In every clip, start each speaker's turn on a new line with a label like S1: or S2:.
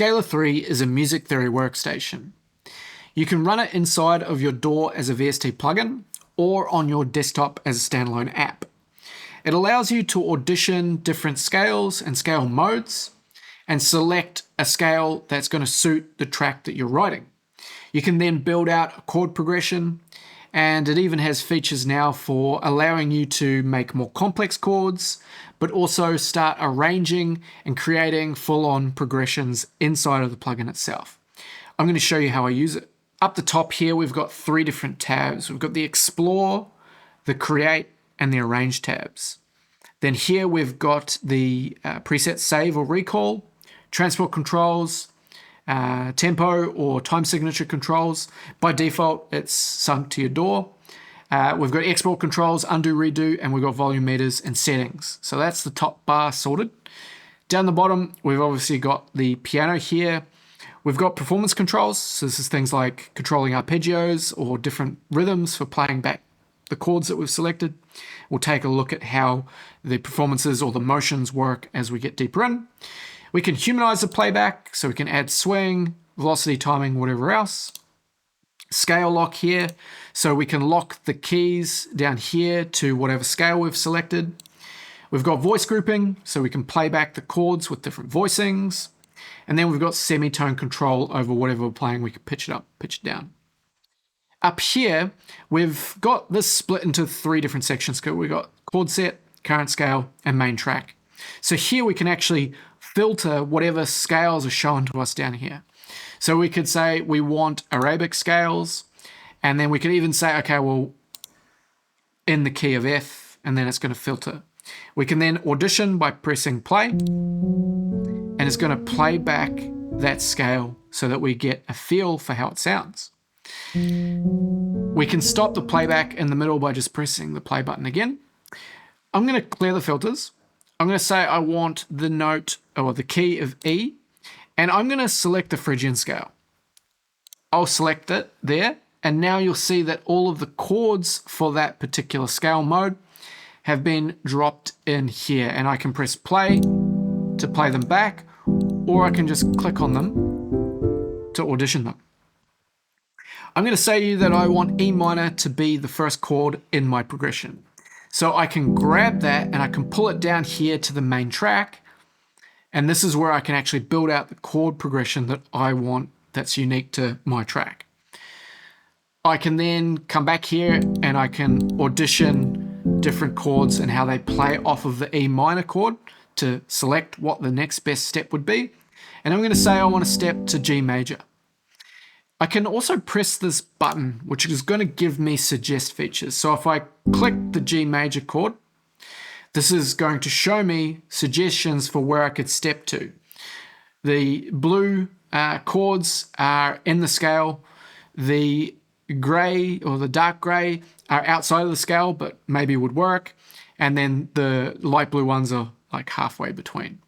S1: Scalar 3 is a music theory workstation. You can run it inside of your DAW as a VST plugin or on your desktop as a standalone app. It allows you to audition different scales and scale modes and select a scale that's going to suit the track that you're writing. You can then build out a chord progression, and it even has features now for allowing you to make more complex chords, but also start arranging and creating full-on progressions inside of the plugin itself. I'm going to show you how I use it. Up the top here, we've got 3 different tabs. We've got the Explore, the Create, and the Arrange tabs. Then here we've got the preset Save or Recall, Transport Controls, tempo or time signature controls. By default, it's sunk to your DAW. We've got export controls, undo, redo, and we've got volume meters and settings. So that's the top bar sorted. Down the bottom, we've obviously got the piano here. We've got performance controls. So this is things like controlling arpeggios or different rhythms for playing back the chords that we've selected. We'll take a look at how the performances or the motions work as we get deeper in. We can humanize the playback, so we can add swing, velocity, timing, whatever else. Scale lock here, so we can lock the keys down here to whatever scale we've selected. We've got voice grouping, so we can play back the chords with different voicings. And then we've got semitone control over whatever we're playing. We can pitch it up, pitch it down. Up here, we've got this split into 3 different sections. We've got chord set, current scale, and main track. So here we can actually filter whatever scales are shown to us down here. So we could say we want Arabic scales, and then we could even say, okay, well, in the key of F, and then it's going to filter. We can then audition by pressing play, and it's going to play back that scale so that we get a feel for how it sounds. We can stop the playback in the middle by just pressing the play button again. I'm going to clear the filters. I'm going to say I want the note or the key of E, and I'm going to select the Phrygian scale. I'll select it there, and now you'll see that all of the chords for that particular scale mode have been dropped in here, and I can press play to play them back, or I can just click on them to audition them. I'm going to say that I want E minor to be the first chord in my progression. So I can grab that and I can pull it down here to the main track. And this is where I can actually build out the chord progression that I want that's unique to my track. I can then come back here and I can audition different chords and how they play off of the E minor chord to select what the next best step would be. And I'm going to say I want to step to G major. I can also press this button, which is going to give me suggest features. So if I click the G major chord, this is going to show me suggestions for where I could step to. The blue chords are in the scale. The gray or the dark gray are outside of the scale, but maybe would work. And then the light blue ones are like halfway between.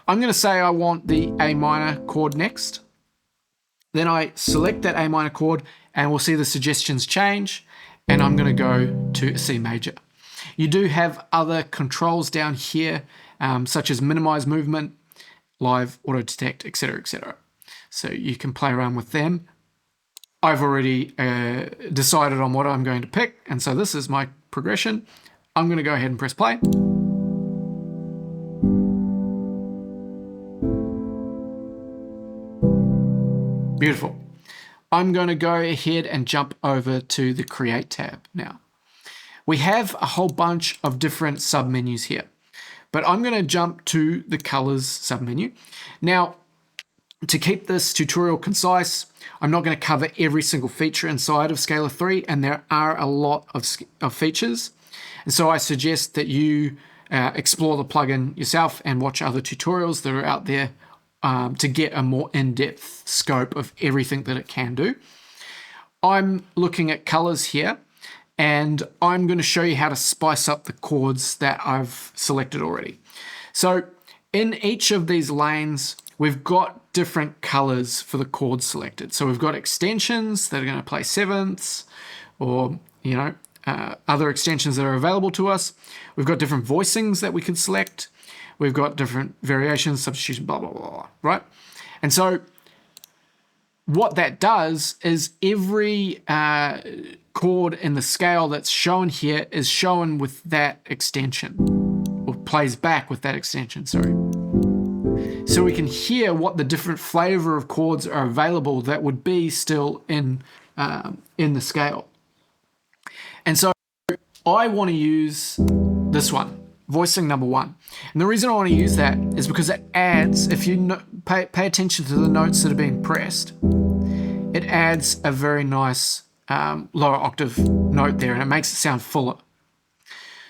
S1: I'm going to say I want the A minor chord next. Then I select that A minor chord and we'll see the suggestions change, and I'm going to go to C major. You do have other controls down here, such as minimize movement, live, auto detect, etc., etc. So you can play around with them. I've already decided on what I'm going to pick, and so this is my progression. I'm going to go ahead and press play. Beautiful. I'm going to go ahead and jump over to the Create tab now. We have a whole bunch of different submenus here, but I'm going to jump to the Colors submenu. Now, to keep this tutorial concise, I'm not going to cover every single feature inside of Scalar 3, and there are a lot of features. And so I suggest that you explore the plugin yourself and watch other tutorials that are out there to get a more in-depth scope of everything that it can do. I'm looking at colors here, and I'm going to show you how to spice up the chords that I've selected already. So in each of these lanes, we've got different colors for the chords selected. So we've got extensions that are going to play sevenths, or other extensions that are available to us. We've got different voicings that we can select. We've got different variations, substitution, blah, blah, blah, blah, right? And so what that does is every chord in the scale that's shown here is shown with that extension, or plays back with that extension, sorry. So we can hear what the different flavor of chords are available that would be still in the scale. And so I want to use this one, voicing number 1. And the reason I want to use that is because it adds, if you pay attention to the notes that are being pressed, it adds a very nice lower octave note there, and it makes it sound fuller.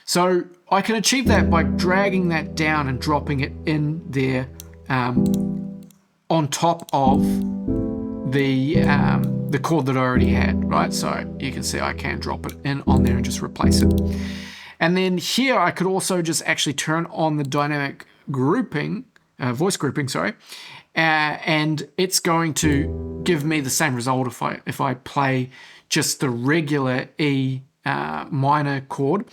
S1: So I can achieve that by dragging that down and dropping it in there on top of the chord that I already had, right? So you can see I can drop it in on there and just replace it. And then here I could also just actually turn on the dynamic grouping, voice grouping, sorry, and it's going to give me the same result if I play just the regular E minor chord.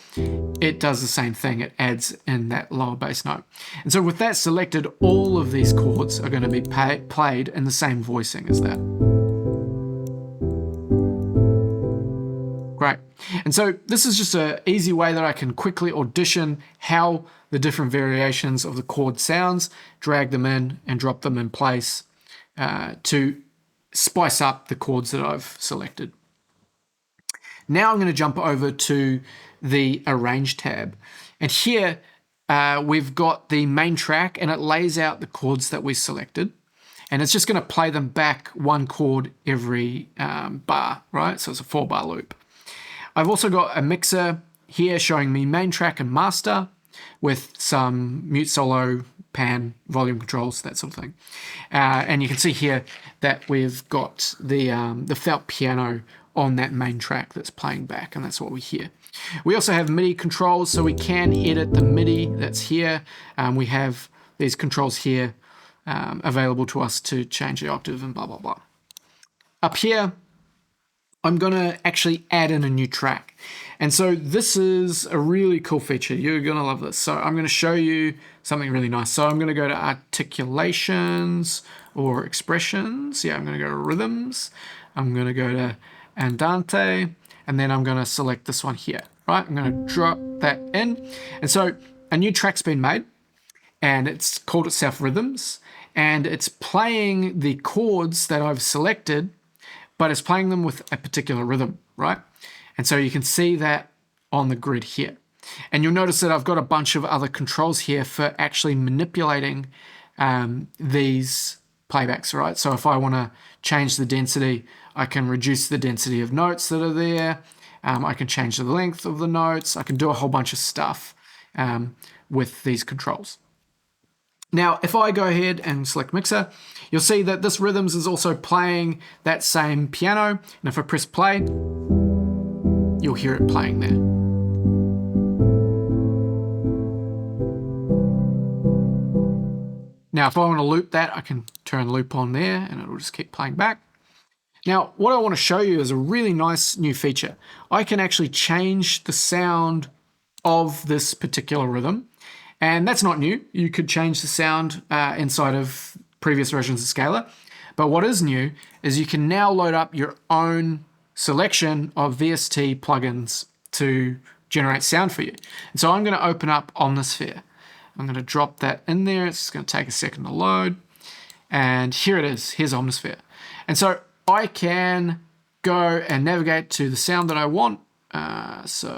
S1: It does the same thing. It adds in that lower bass note. And so with that selected, all of these chords are going to be played in the same voicing as that. Great. And so this is just an easy way that I can quickly audition how the different variations of the chord sounds, drag them in and drop them in place to spice up the chords that I've selected. Now I'm going to jump over to the Arrange tab. And here we've got the main track, and it lays out the chords that we selected. And it's just going to play them back one chord every bar, right? So it's a 4-bar loop. I've also got a mixer here showing me main track and master with some mute, solo, pan, volume controls, that sort of thing. And you can see here that we've got the felt piano on that main track that's playing back, and that's what we hear. We also have MIDI controls, so we can edit the MIDI that's here. We have these controls here available to us to change the octave and blah, blah, blah. Up here, I'm going to actually add in a new track. And so this is a really cool feature. You're going to love this. So I'm going to show you something really nice. So I'm going to go to articulations or expressions. Yeah, I'm going to go to rhythms. I'm going to go to andante, and then I'm going to select this one here, right? I'm going to drop that in. And so a new track's been made, and it's called itself Rhythms, and it's playing the chords that I've selected, but it's playing them with a particular rhythm, right? And so you can see that on the grid here. And you'll notice that I've got a bunch of other controls here for actually manipulating these playbacks, right? So if I want to change the density, I can reduce the density of notes that are there. I can change the length of the notes. I can do a whole bunch of stuff with these controls. Now, if I go ahead and select Mixer, you'll see that this Rhythms is also playing that same piano. And if I press play, you'll hear it playing there. Now, if I want to loop that, I can turn loop on there and it'll just keep playing back. Now, what I want to show you is a really nice new feature. I can actually change the sound of this particular rhythm. And that's not new. You could change the sound inside of previous versions of Scalar. But what is new is you can now load up your own selection of VST plugins to generate sound for you. And so I'm going to open up Omnisphere. I'm going to drop that in there. It's going to take a second to load. And here it is. Here's Omnisphere. And so I can go and navigate to the sound that I want. So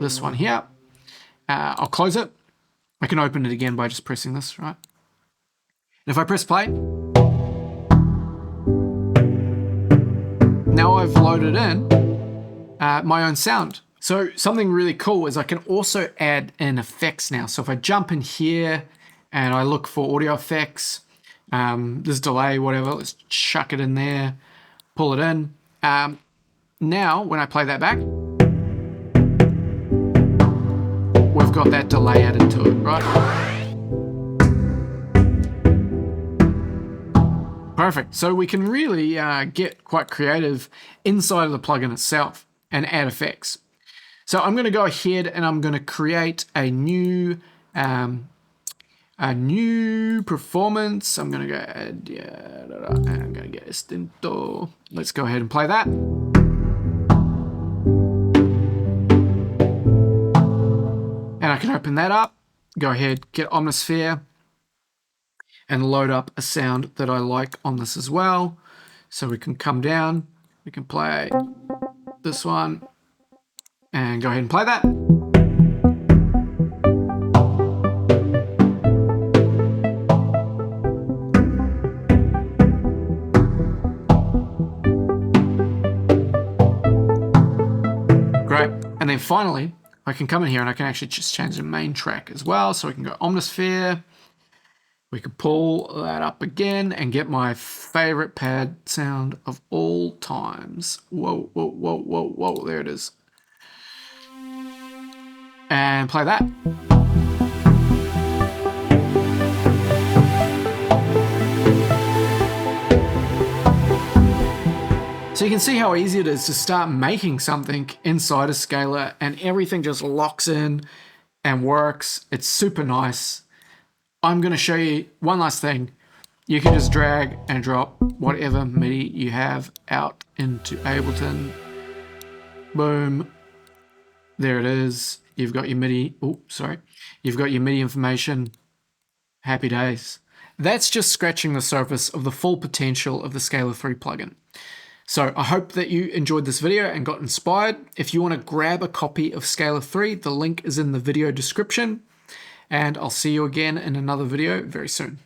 S1: this one here. I'll close it. I can open it again by just pressing this, right? And if I press play, now I've loaded in my own sound. So something really cool is I can also add in effects now. So if I jump in here and I look for audio effects, this delay, whatever, let's chuck it in there, pull it in. Now, when I play that back, we've got that delay added to it, right? Perfect. So we can really get quite creative inside of the plugin itself and add effects. So I'm going to go ahead and I'm going to create a new A new performance. I'm going to go add, and I'm going to get Estinto. Let's go ahead and play that. And I can open that up, go ahead, get Omnisphere, and load up a sound that I like on this as well. So we can come down, we can play this one, and go ahead and play that. Great. And then finally, I can come in here and I can actually just change the main track as well. So we can go Omnisphere. We can pull that up again and get my favorite pad sound of all times. Whoa, whoa, whoa, whoa, whoa. There it is. And play that. So you can see how easy it is to start making something inside a scaler and everything just locks in and works. It's super nice. I'm going to show you one last thing. You can just drag and drop whatever MIDI you have out into Ableton. Boom. There it is. You've got your MIDI. Oh, sorry. You've got your MIDI information. Happy days. That's just scratching the surface of the full potential of the Scalar 3 plugin. So I hope that you enjoyed this video and got inspired. If you want to grab a copy of Scalar 3, the link is in the video description. And I'll see you again in another video very soon.